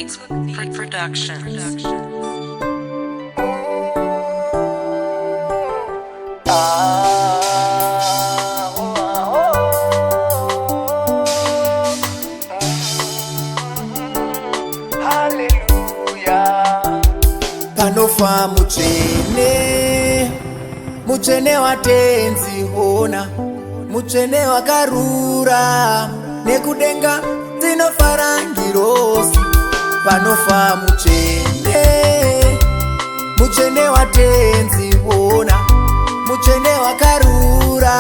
Beats Productions. Panofa muchene watenzi ona, muchene wakarura nekudenga dzinofara ngirosi. Panofa muchene watenzi ona, muchene wakarura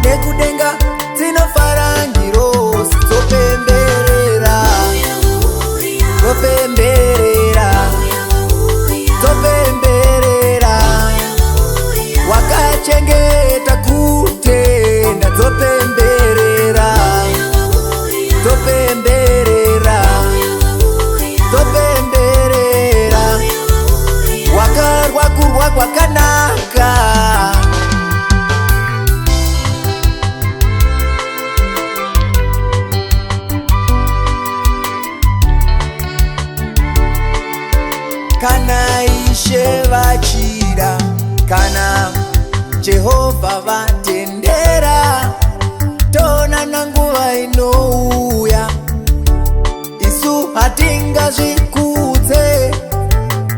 nekudenga dzinofara ngirosi. Topemberera, topemberera, topemberera, wakachengeta kutenda. Topemberera, topemberera, topemberera, wakarwa kurwa kwakanaka. Kana Ishe vachira, kana Jehovha vatendera, tona nanguva inouya. Isu hatingazvikudze,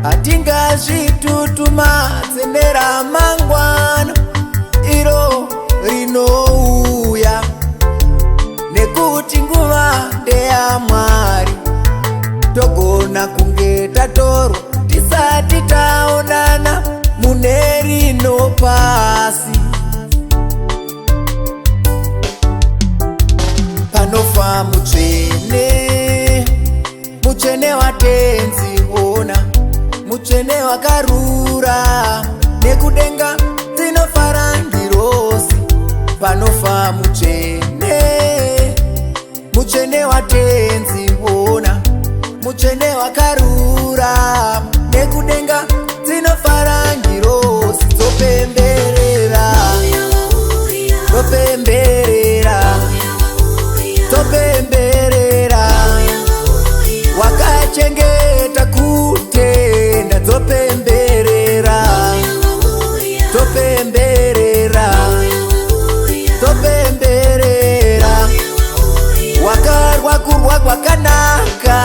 hatingazvitutumadze neramangwana iro rinouya, nekuti nguva ndeyaMwari. Togona kunge tatorwa tisati taonana mune rino pasi. Panofa muchene watenzi ona, muchene wakarura nekudenga dzinofara ngirosi. Panofa muchene watenzi ona, muchene wakarura nekudenga dzinofara ngirosi. Topemberera, topemberera, topemberera, wakachengeta kutenda. Topemberera, topemberera, topemberera, wakarwa kurwa kwakanaka.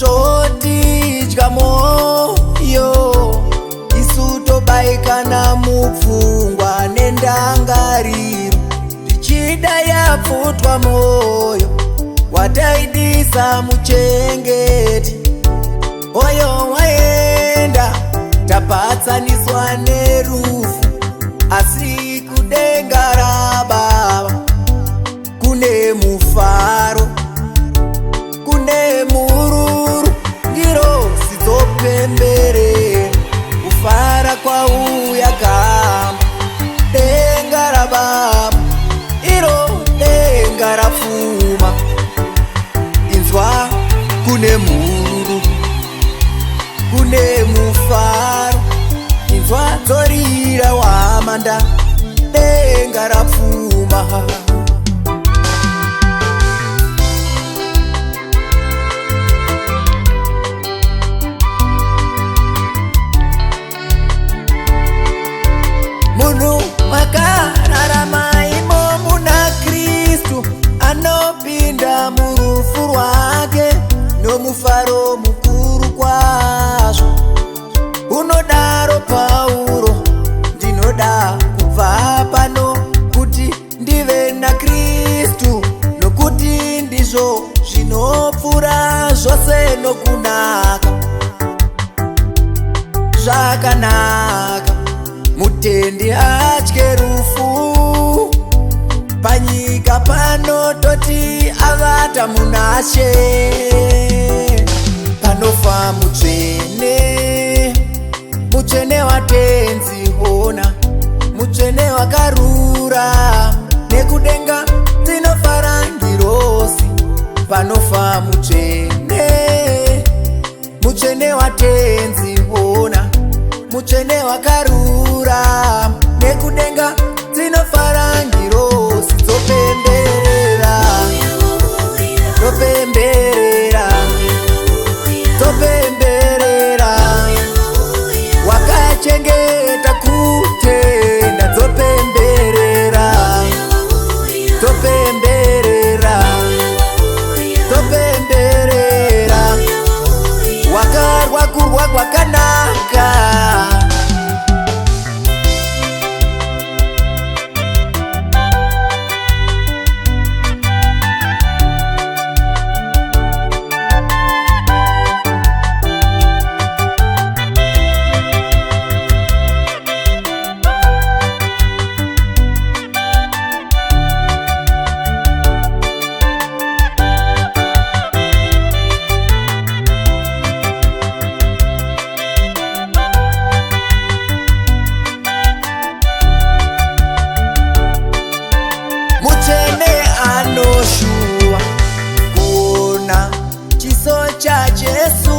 Zvotidya moyo, isu tobaikana mupfungwa nendangariro, tichida yapfutwa moyo wataidisa muchengeti. Oyo waenda tapatsaniswa nerufu, asi kudenga raBaba kune mufaro, kune mururu ngirosi. Topemberera, kufara kwauya kamba. Denga raBaba iro denga rafuma. Inzwa kune mururu, kune mufaro. Inzwa dzorira wamanda, denga rafuma. Munhu wakararama imo muna Kristu, anopinda murufu rwake nomufaro mukuru kwazvo. Unodaro Pauro, ndinoda kubva pano kuti ndive naKristu, nokuti ndizvo zvinopfuura zvose nokunaka. Zvakanaka mutendi atye rufu, panyika pano toti avata munashe. mutsvene watenzi ona, mutsvene wakarura, nekudenga dzinofara ngirosi panofa mutsvene. Mutsvene watenzi ona, mutsvene wakarura, nekudenga dzinofara ngirosi dzopemberera, dzopemberera, dzopemberera, wakachengeta kutenda dzopemberera, dzopemberera, dzopemberera, wakarwa kurwa kwakanaka. Mutsvene anoshua kuona chiso cha Jesu,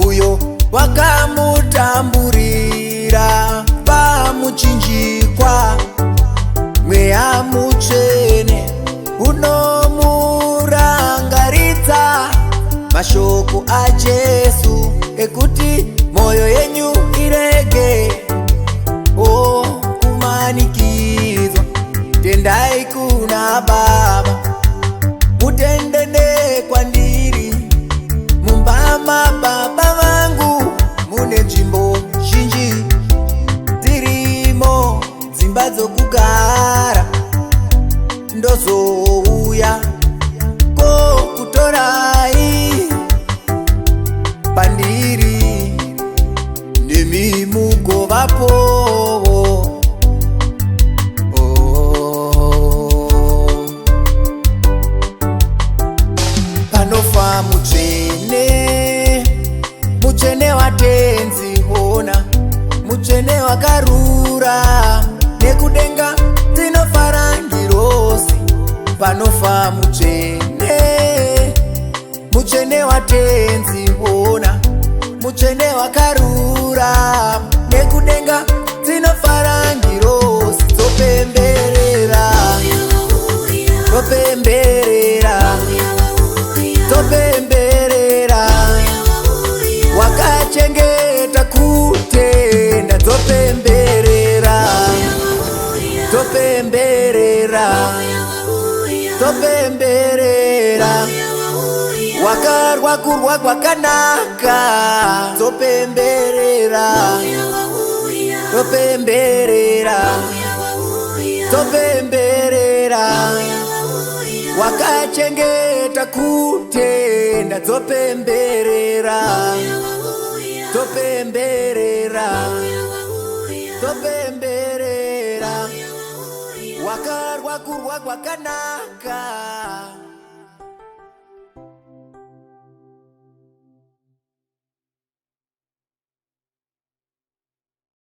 uyo wakamutamburira pamuchinjikwa. Mweya mutsvene unomurangaridza mashoko aJesu ekuti moyo yenyu irege kumanikidzwa. Tendai kuna Baba, mutendene kwandiri. Mumba maBaba vangu mune nzvimbo zhinji dzirimo, dzimba dzokugara. Ndozouya kokutorai pandiri, nemi mugovapo. Panofa mutsvene, mutsvene watenzi ona, mutsvene wakarura, nekudenga dzinofara ngirosi panofa mutsvene. Mutsvene watenzi ona, mutsvene wakarura, nekudenga dzinofara ngirosi dzopemberera, dzopemberera, dzopemberera, wakachengeta kutenda dzopemberera, dzopemberera, dzopemberera, wakarwa kurwa kwakanaka dzopemberera, dzopemberera, dzopemberera, wakachengeta kutenda dzopemberera, dzopemberera, dzopemberera, wakarwa kurwa kwakanaka.